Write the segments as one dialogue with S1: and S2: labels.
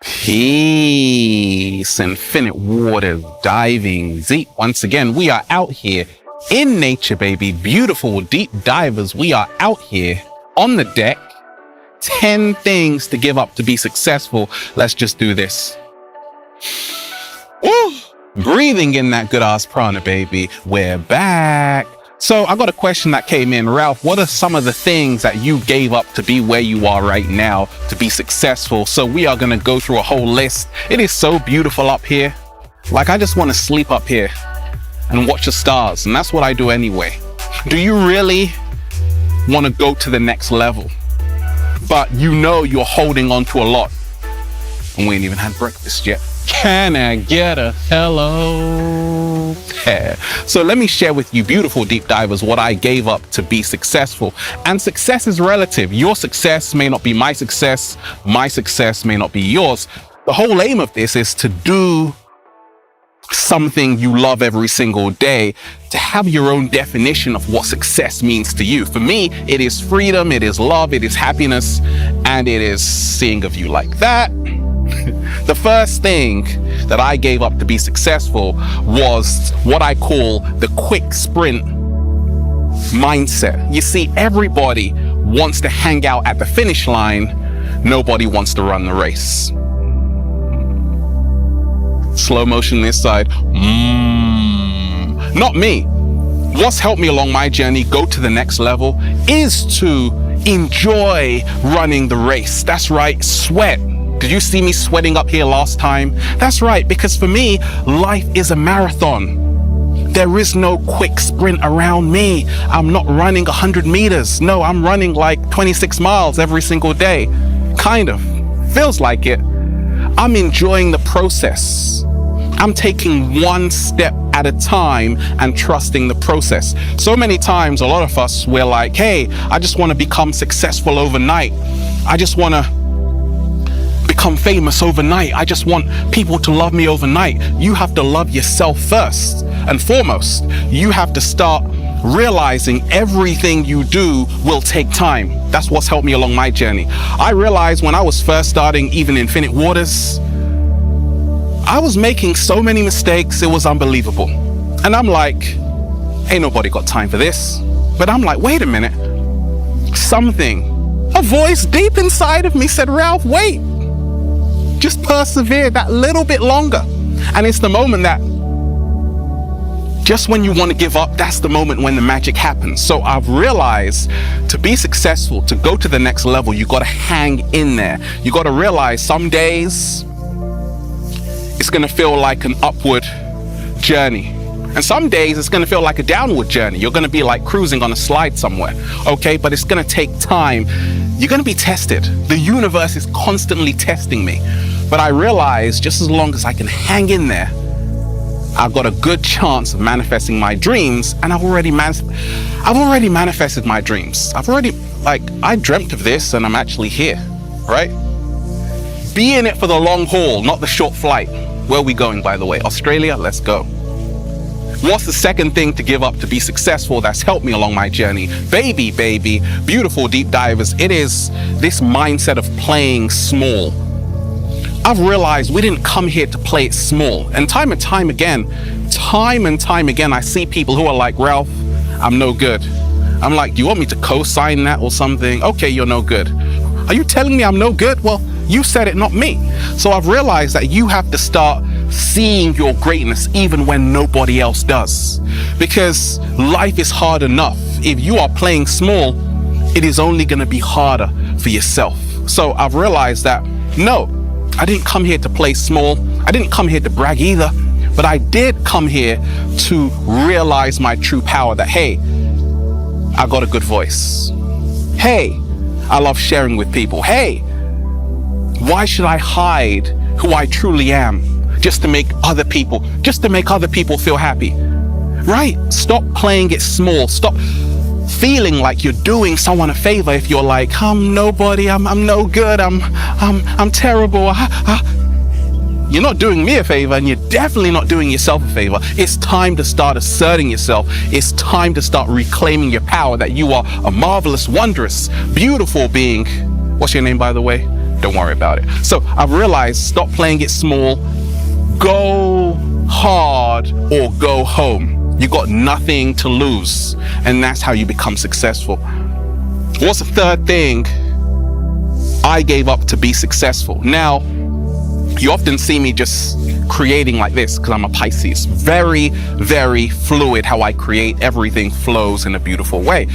S1: Peace, infinite waters, diving deep. Once again, we are out here in nature, baby. Beautiful deep divers. We are out here on the deck. 10 things to give up to be successful. Let's just do this. Woo! Breathing in that good ass prana, baby. We're back. So I got a question that came in. Ralph, what are some of the things that you gave up to be where you are right now, to be successful? So we are going to go through a whole list. It is so beautiful up here. Like, I just want to sleep up here and watch the stars. And that's what I do anyway. Do you really want to go to the next level, but you know you're holding on to a lot? And we ain't even had breakfast yet. Can I get a hello? Yeah. So let me share with you, beautiful deep divers, what I gave up to be successful. And success is relative. Your success may not be my success. My success may not be yours. The whole aim of this is to do something you love every single day, to have your own definition of what success means to you. For me, it is freedom, it is love, it is happiness, and it is seeing of you like that. The first thing that I gave up to be successful was what I call the quick sprint mindset. You see, everybody wants to hang out at the finish line. Nobody wants to run the race. Slow motion this side. Not me. What's helped me along my journey go to the next level is to enjoy running the race. That's right, sweat. Did you see me sweating up here last time? That's right, because for me, life is a marathon. There is no quick sprint around me. I'm not running 100 meters. No, I'm running like 26 miles every single day. Kind of. Feels like it. I'm enjoying the process. I'm taking one step at a time and trusting the process. So many times, a lot of us, we're like, hey, I just want to become successful overnight. I just want to become famous overnight. I just want people to love me overnight. You have to love yourself first and foremost. You have to start realizing everything you do will take time. That's what's helped me along my journey. I realized when I was first starting even Infinite Waters, I was making so many mistakes, it was unbelievable. And I'm like, ain't nobody got time for this. But I'm like, wait a minute. A voice deep inside of me said, Ralph, wait. Just persevere that little bit longer. And it's the moment that just when you want to give up, that's the moment when the magic happens. So I've realized to be successful, to go to the next level, you got to hang in there. You got to realize some days it's going to feel like an upward journey. And some days it's going to feel like a downward journey. You're going to be like cruising on a slide somewhere. Okay, but it's going to take time. You're going to be tested. The universe is constantly testing me. But I realize just as long as I can hang in there, I've got a good chance of manifesting my dreams. And I've already manifested my dreams. I dreamt of this and I'm actually here, right? Be in it for the long haul, not the short flight. Where are we going, by the way? Australia? Let's go. What's the second thing to give up to be successful that's helped me along my journey? Baby, beautiful deep divers. It is this mindset of playing small. I've realized we didn't come here to play it small. And time and time again, I see people who are like, Ralph, I'm no good. I'm like, do you want me to co-sign that or something? Okay, you're no good. Are you telling me I'm no good? Well, you said it, not me. So I've realized that you have to start seeing your greatness even when nobody else does. Because life is hard enough. If you are playing small, it is only going to be harder for yourself. So I've realized that, no, I didn't come here to play small. I didn't come here to brag either. But I did come here to realize my true power that, hey, I got a good voice. Hey, I love sharing with people. Hey, why should I hide who I truly am just to make other people feel happy? Right? Stop playing it small. Stop feeling like you're doing someone a favor if you're like, I'm nobody, I'm no good, I'm terrible. You're not doing me a favor, and you're definitely not doing yourself a favor. It's time to start asserting yourself. It's time to start reclaiming your power, that you are a marvelous, wondrous, beautiful being. What's your name, by the way? Don't worry about it. So I've realized, stop playing it small, go hard or go home. You got nothing to lose, and that's how you become successful. What's the third thing I gave up to be successful? Now, you often see me just creating like this because I'm a Pisces. Very, very fluid how I create. Everything flows in a beautiful way.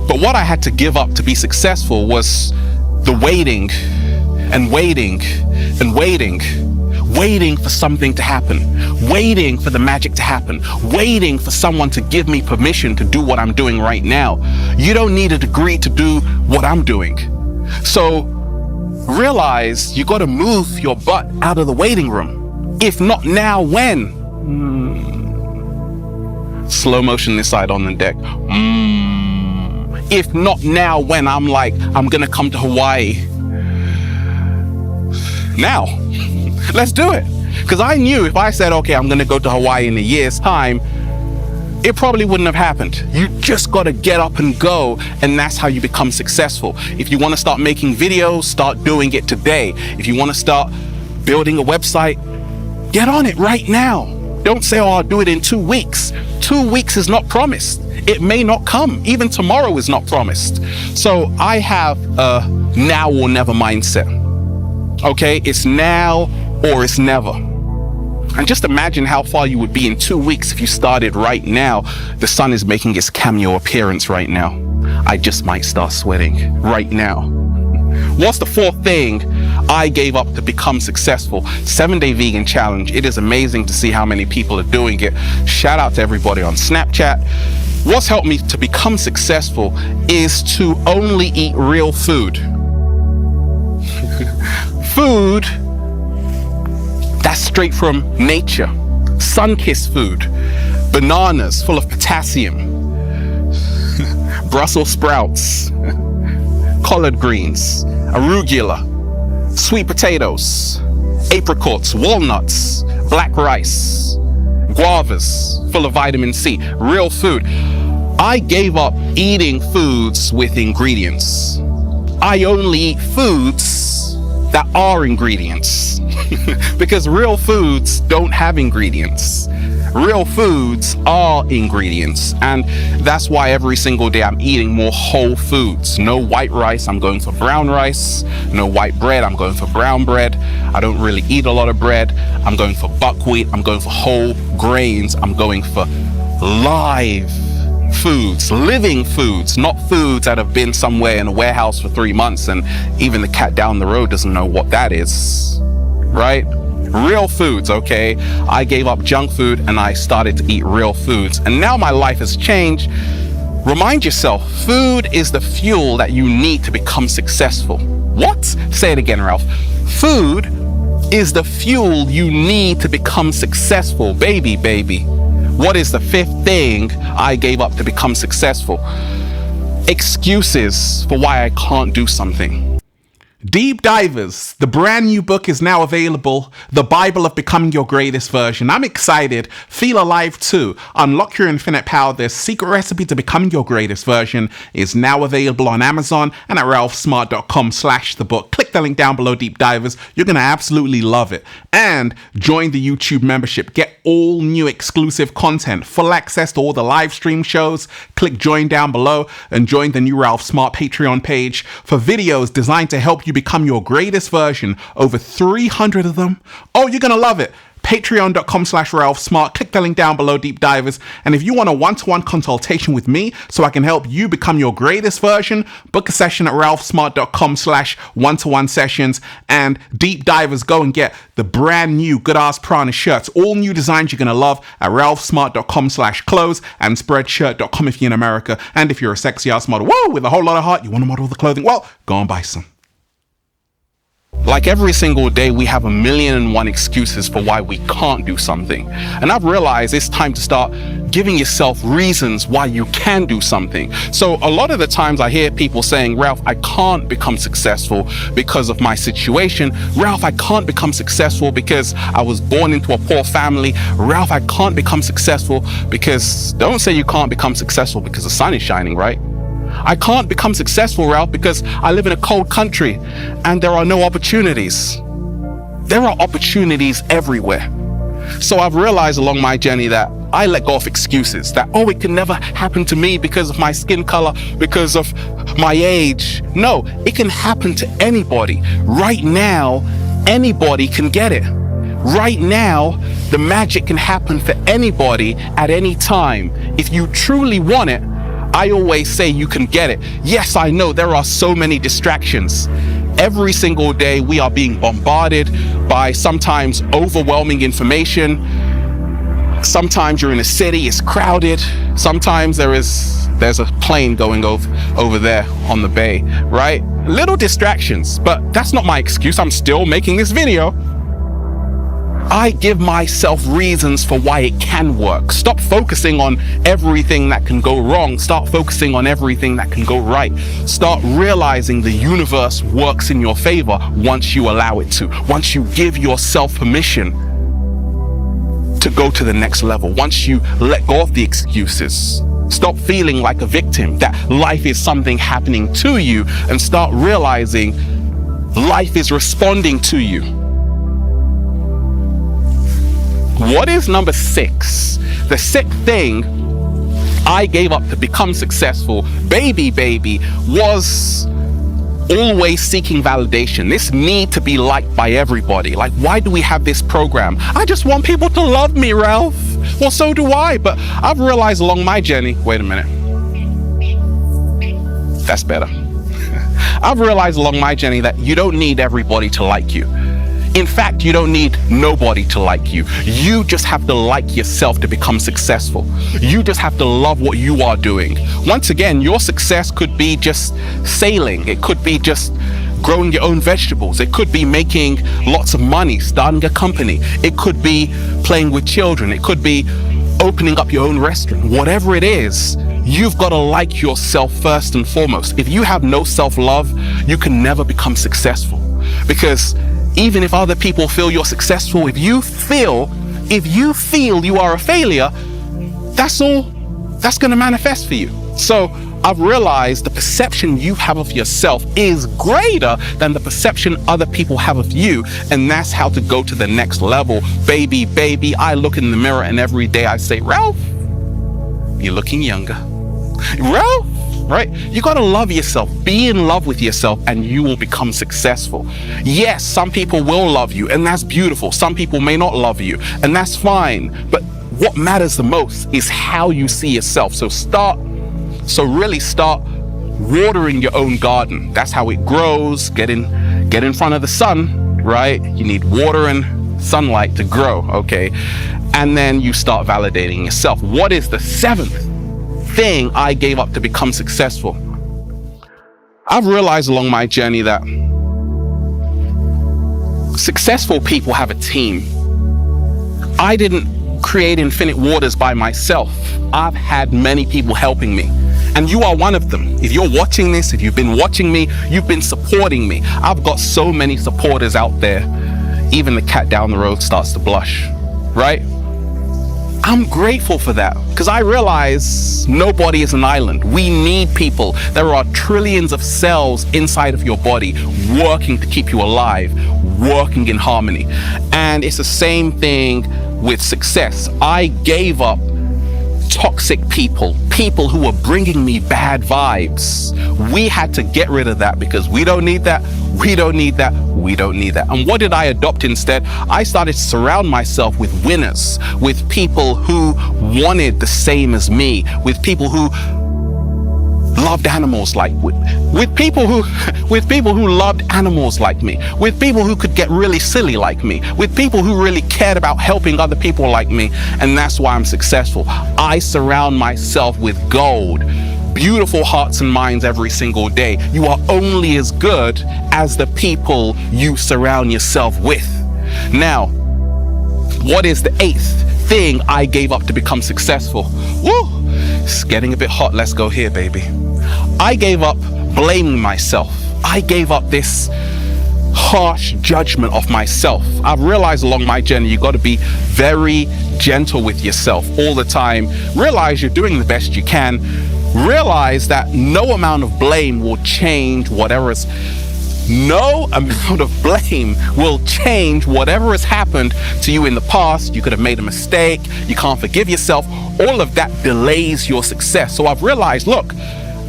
S1: But what I had to give up to be successful was the waiting and waiting and waiting for something to happen, waiting for the magic to happen, waiting for someone to give me permission to do what I'm doing right now. You don't need a degree to do what I'm doing. So realize you got to move your butt out of the waiting room. If not now, when? Slow motion this side on the deck. If not now, when? I'm like, I'm gonna come to Hawaii now. Let's do it. Because I knew if I said, okay, I'm gonna go to Hawaii in a year's time, it probably wouldn't have happened. You just got to get up and go, and that's how you become successful. If you want to start making videos, start doing it today. If you want to start building a website, get on it right now. Don't say, oh, I'll do it in 2 weeks. 2 weeks is not promised. It may not come. Even tomorrow is not promised. So I have a now or never mindset. Okay, it's now or it's never. And just imagine how far you would be in 2 weeks if you started right now. The sun is making its cameo appearance right now. I just might start sweating right now. What's the fourth thing I gave up to become successful? 7-day vegan challenge. It is amazing to see how many people are doing it. Shout out to everybody on Snapchat. What's helped me to become successful is to only eat real food. Food that's straight from nature. Sun-kissed food. Bananas full of potassium. Brussels sprouts. Collard greens. Arugula. Sweet potatoes. Apricots. Walnuts. Black rice. Guavas full of vitamin C. Real food. I gave up eating foods with ingredients. I only eat foods that are ingredients. Because real foods don't have ingredients. Real foods are ingredients, and that's why every single day I'm eating more whole foods. No white rice, I'm going for brown rice. No white bread, I'm going for brown bread. I don't really eat a lot of bread. I'm going for buckwheat, I'm going for whole grains. I'm going for live foods, living foods, not foods that have been somewhere in a warehouse for 3 months and even the cat down the road doesn't know what that is, right? Real foods, okay? I gave up junk food and I started to eat real foods, and now my life has changed. Remind yourself, food is the fuel that you need to become successful. What? Say it again, Ralph. Food is the fuel you need to become successful. Baby. What is the fifth thing I gave up to become successful? Excuses for why I can't do something. Deep Divers, the brand new book is now available, The Bible of Becoming Your Greatest Version. I'm excited. Feel alive too. Unlock your infinite power. The secret recipe to becoming your greatest version is now available on Amazon and at ralphsmart.com/the-book. Click the link down below, Deep Divers. You're going to absolutely love it. And join the YouTube membership. Get all new exclusive content, full access to all the live stream shows. Click join down below and join the new Ralph Smart Patreon page for videos designed to help you become your greatest version. Over 300 of them. Oh, you're gonna love it. Patreon.com/Ralph Smart. Click the link down below, Deep Divers. And if you want a one-to-one consultation with me so I can help you become your greatest version, book a session at ralphsmart.com/one-to-one sessions. And Deep Divers, go and get the brand new Good Ass Prana shirts. All new designs you're gonna love at ralphsmart.com/clothes and spreadshirt.com if you're in America. And if you're a sexy ass model, whoa, with a whole lot of heart, you wanna model the clothing, well, go and buy some. Like every single day, we have 1,000,001 excuses for why we can't do something. And I've realized it's time to start giving yourself reasons why you can do something. So a lot of the times I hear people saying, Ralph, I can't become successful because of my situation. Ralph, I can't become successful because I was born into a poor family. Ralph, I can't become successful because, don't say you can't become successful because the sun is shining, right? I can't become successful, Ralph, because I live in a cold country and there are no opportunities. There are opportunities everywhere. So I've realized along my journey that I let go of excuses that, oh, it can never happen to me because of my skin color, because of my age. No, it can happen to anybody. Right now, anybody can get it. Right now, the magic can happen for anybody at any time. If you truly want it, I always say you can get it. Yes, I know there are so many distractions. Every single day we are being bombarded by sometimes overwhelming information. Sometimes you're in a city, it's crowded. Sometimes there's a plane going over there on the bay, right? Little distractions, but that's not my excuse. I'm still making this video. I give myself reasons for why it can work. Stop focusing on everything that can go wrong. Start focusing on everything that can go right. Start realizing the universe works in your favor once you allow it to. Once you give yourself permission to go to the next level. Once you let go of the excuses. Stop feeling like a victim, that life is something happening to you, and start realizing life is responding to you. What is number 6? The 6th thing I gave up to become successful, baby, was always seeking validation. This need to be liked by everybody. Like, why do we have this program? I just want people to love me, Ralph. Well, so do I, but I've realized along my journey, wait a minute. That's better. I've realized along my journey that you don't need everybody to like you. In fact, you don't need nobody to like you. You just have to like yourself to become successful. You just have to love what you are doing. Once again, your success could be just sailing. It could be just growing your own vegetables. It could be making lots of money, starting a company. It could be playing with children. It could be opening up your own restaurant. Whatever it is, you've got to like yourself first and foremost. If you have no self-love, you can never become successful. Because even if other people feel you're successful, if you feel you are a failure, that's going to manifest for you. So I've realized the perception you have of yourself is greater than the perception other people have of you. And that's how to go to the next level. Baby, I look in the mirror and every day I say, Ralph, you're looking younger. Ralph, right? You got to love yourself. Be in love with yourself and you will become successful. Yes, some people will love you and that's beautiful. Some people may not love you and that's fine. But what matters the most is how you see yourself. So really start watering your own garden. That's how it grows. Get in front of the sun, right? You need water and sunlight to grow, okay? And then you start validating yourself. What is the 7th thing I gave up to become successful? I've realized along my journey that successful people have a team. I didn't create Infinite Waters by myself. I've had many people helping me, and you are one of them. If you're watching this, if you've been watching me, you've been supporting me. I've got so many supporters out there. Even the cat down the road starts to blush, right? I'm grateful for that because I realize nobody is an island. We need people. There are trillions of cells inside of your body working to keep you alive, working in harmony. And it's the same thing with success. I gave up toxic people who were bringing me bad vibes. We had to get rid of that because we don't need that. We don't need that. We don't need that. And what did I adopt instead? I started to surround myself with winners, with people who wanted the same as me, with people who loved animals with people who loved animals like me, with people who could get really silly like me, with people who really cared about helping other people like me. And that's why I'm successful. I surround myself with gold, beautiful hearts and minds every single day. You are only as good as the people you surround yourself with. Now, what is the 8th thing I gave up to become successful? Woo! It's getting a bit hot. Let's go here, baby. I gave up blaming myself. I gave up this harsh judgment of myself. I've realized along my journey, you got to be very gentle with yourself all the time. Realize you're doing the best you can. realize that no amount of blame will change whatever has happened to you in the past. You could have made a mistake. You can't forgive yourself. All of that delays your success. So I've realized, look,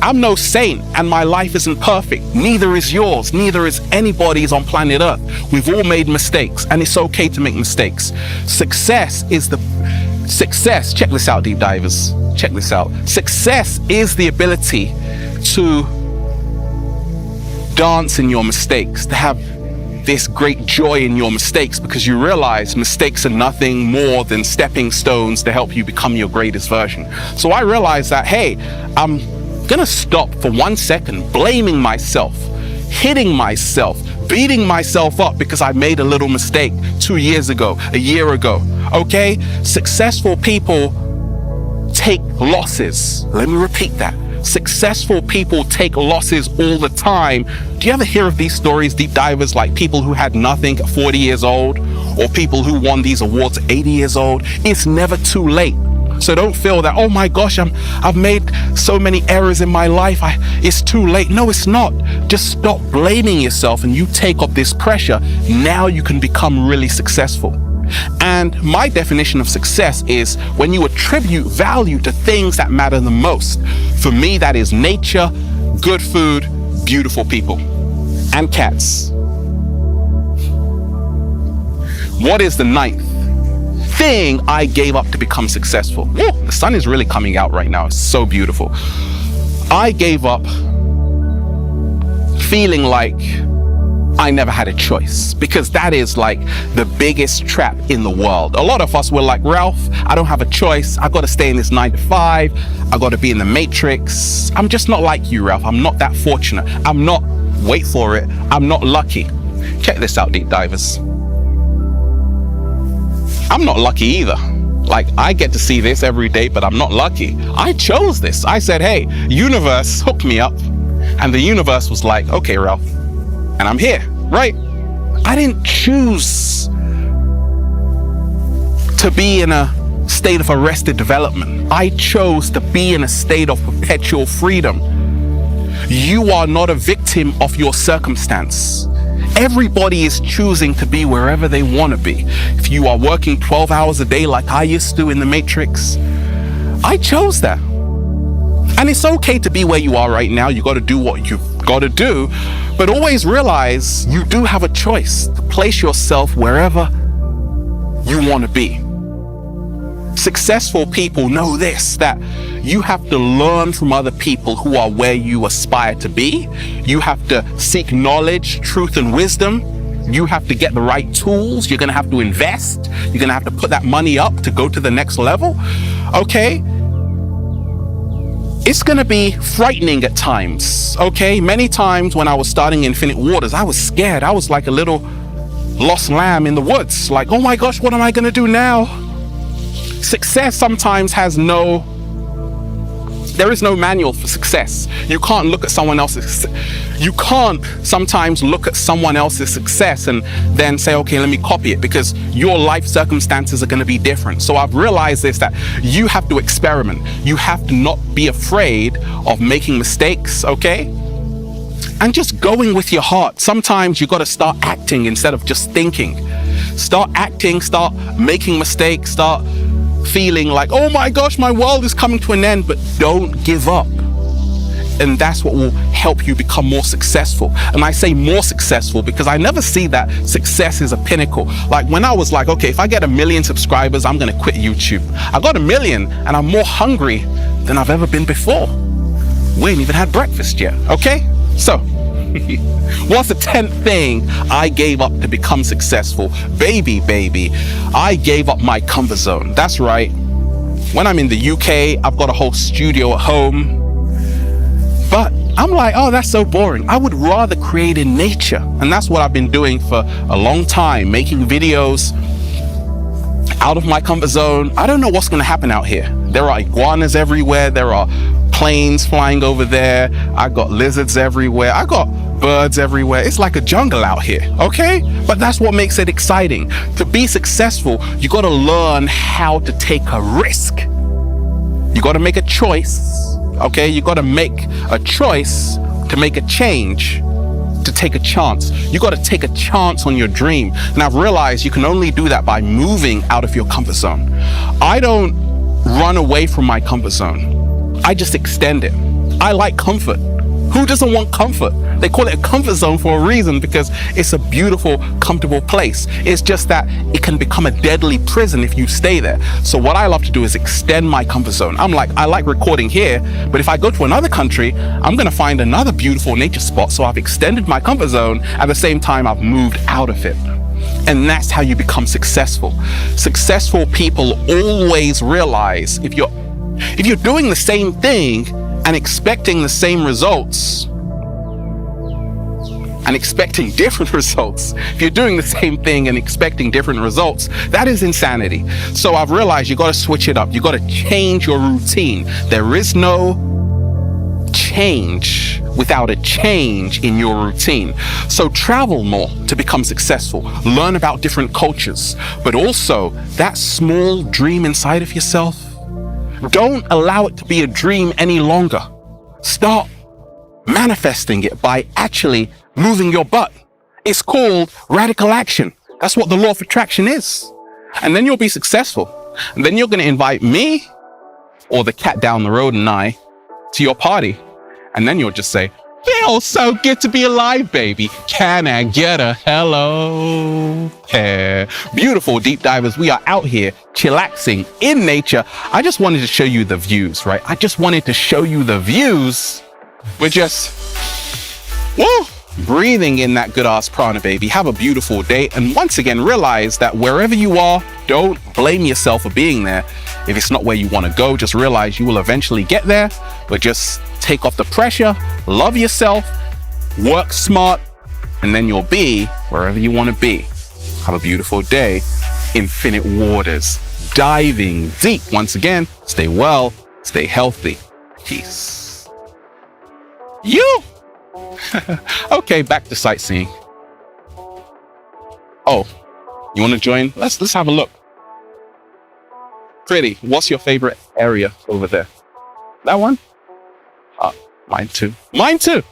S1: I'm no saint and my life isn't perfect. Neither is yours. Neither is anybody's on planet Earth. We've all made mistakes, and it's okay to make mistakes. Success, check this out, deep divers. Check this out. Success is the ability to dance in your mistakes, to have this great joy in your mistakes, because you realize mistakes are nothing more than stepping stones to help you become your greatest version. So I realized that, hey, I'm gonna stop for 1 second blaming myself, hitting myself, beating myself up because I made a little mistake 2 years ago, a year ago. Okay? Successful people take losses. Let me repeat that. Successful people take losses all the time. Do you ever hear of these stories, deep divers, like people who had nothing at 40 years old, or people who won these awards at 80 years old? It's never too late. So don't feel that, oh my gosh, I've made so many errors in my life, it's too late. No, it's not. Just stop blaming yourself and you take up this pressure. Now you can become really successful. And my definition of success is when you attribute value to things that matter the most. For me, that is nature, good food, beautiful people, and cats. What is the 9th thing I gave up to become successful? Woo, the sun is really coming out right now. It's so beautiful. I gave up feeling like I never had a choice, because that is like the biggest trap in the world. A lot of us were like, Ralph, I don't have a choice. I got to stay in this 9 to 5. I got to be in the matrix. I'm just not like you, Ralph. I'm not that fortunate. I'm not, wait for it, I'm not lucky. Check this out, deep divers. I'm not lucky either. Like, I get to see this every day, but I'm not lucky. I chose this. I said, hey, universe, hook me up. And the universe was like, okay, Ralph. And I'm here, right? I didn't choose to be in a state of arrested development. I chose to be in a state of perpetual freedom. You are not a victim of your circumstance. Everybody is choosing to be wherever they want to be. If you are working 12 hours a day like I used to in the Matrix, I chose that. And it's okay to be where you are right now. You got to do what you've got to do, but always realize you do have a choice to place yourself wherever you want to be. Successful people know this, that you have to learn from other people who are where you aspire to be. You have to seek knowledge, truth, and wisdom. You have to get the right tools. You're going to have to invest. You're going to have to put that money up to go to the next level. Okay? It's going to be frightening at times. Okay? Many times when I was starting Infinite Waters, I was scared. I was like a little lost lamb in the woods. Like, oh my gosh, what am I going to do now? Success sometimes has there is no manual for success. You can't look at someone else's, you can't sometimes look at someone else's success and then say, okay, let me copy it, because your life circumstances are going to be different. So I've realized this, that you have to experiment. You have to not be afraid of making mistakes, okay? And just going with your heart. Sometimes you got to start acting instead of just thinking. Start acting, start making mistakes, start feeling like, oh my gosh, my world is coming to an end, but don't give up. And that's what will help you become more successful. And I say more successful because I never see that success is a pinnacle. Like when I was like, okay, if I get 1 million subscribers, I'm going to quit YouTube. I got 1 million and I'm more hungry than I've ever been before. We ain't even had breakfast yet. Okay? So what's the 10th thing I gave up to become successful? Baby, I gave up my comfort zone. That's right. When I'm in the UK, I've got a whole studio at home. But I'm like, oh, that's so boring. I would rather create in nature. And that's what I've been doing for a long time, making videos out of my comfort zone. I don't know what's going to happen out here. There are iguanas everywhere. There are planes flying over there. I got lizards everywhere. I got birds everywhere. It's like a jungle out here, okay? But that's what makes it exciting. To be successful, you got to learn how to take a risk. You got to make a choice Okay, you got to make a choice to make a change, to take a chance. You got to take a chance on your dream. And I've realized you can only do that by moving out of your comfort zone. I don't run away from my comfort zone. I just extend it. I like comfort. Who doesn't want comfort? They call it a comfort zone for a reason, because it's a beautiful, comfortable place. It's just that it can become a deadly prison if you stay there. So what I love to do is extend my comfort zone. I like recording here, but if I go to another country, I'm going to find another beautiful nature spot. So I've extended my comfort zone. At the same time, I've moved out of it. And that's how you become successful. Successful people always realize if you're doing the same thing and expecting the same results, and expecting different results, if you're doing the same thing and expecting different results, that is insanity. So I've realized you got to switch it up. You got to change your routine. There is no change without a change in your routine. So travel more to become successful. Learn about different cultures, but also that small dream inside of yourself, don't allow it to be a dream any longer. Start manifesting it by actually moving your butt. It's called radical action. That's what the law of attraction is. And then you'll be successful. And then you're going to invite me or the cat down the road and I to your party. And then you'll just say, feels so good to be alive, baby. Can I get a hello? Yeah. Beautiful deep divers. We are out here chillaxing in nature. I just wanted to show you the views, right? I just wanted to show you the views. We're just, woo, breathing in that good ass prana, baby. Have a beautiful day. And once again, realize that wherever you are, don't blame yourself for being there. If it's not where you want to go, just realize you will eventually get there, but just take off the pressure, love yourself, work smart, and then you'll be wherever you want to be. Have a beautiful day. Infinite waters, diving deep. Once again, stay well, stay healthy. Peace. You. Okay, back to sightseeing. Oh, you want to join? Let's have a look. Pretty. What's your favorite area over there? That one? Mine too. Mine too.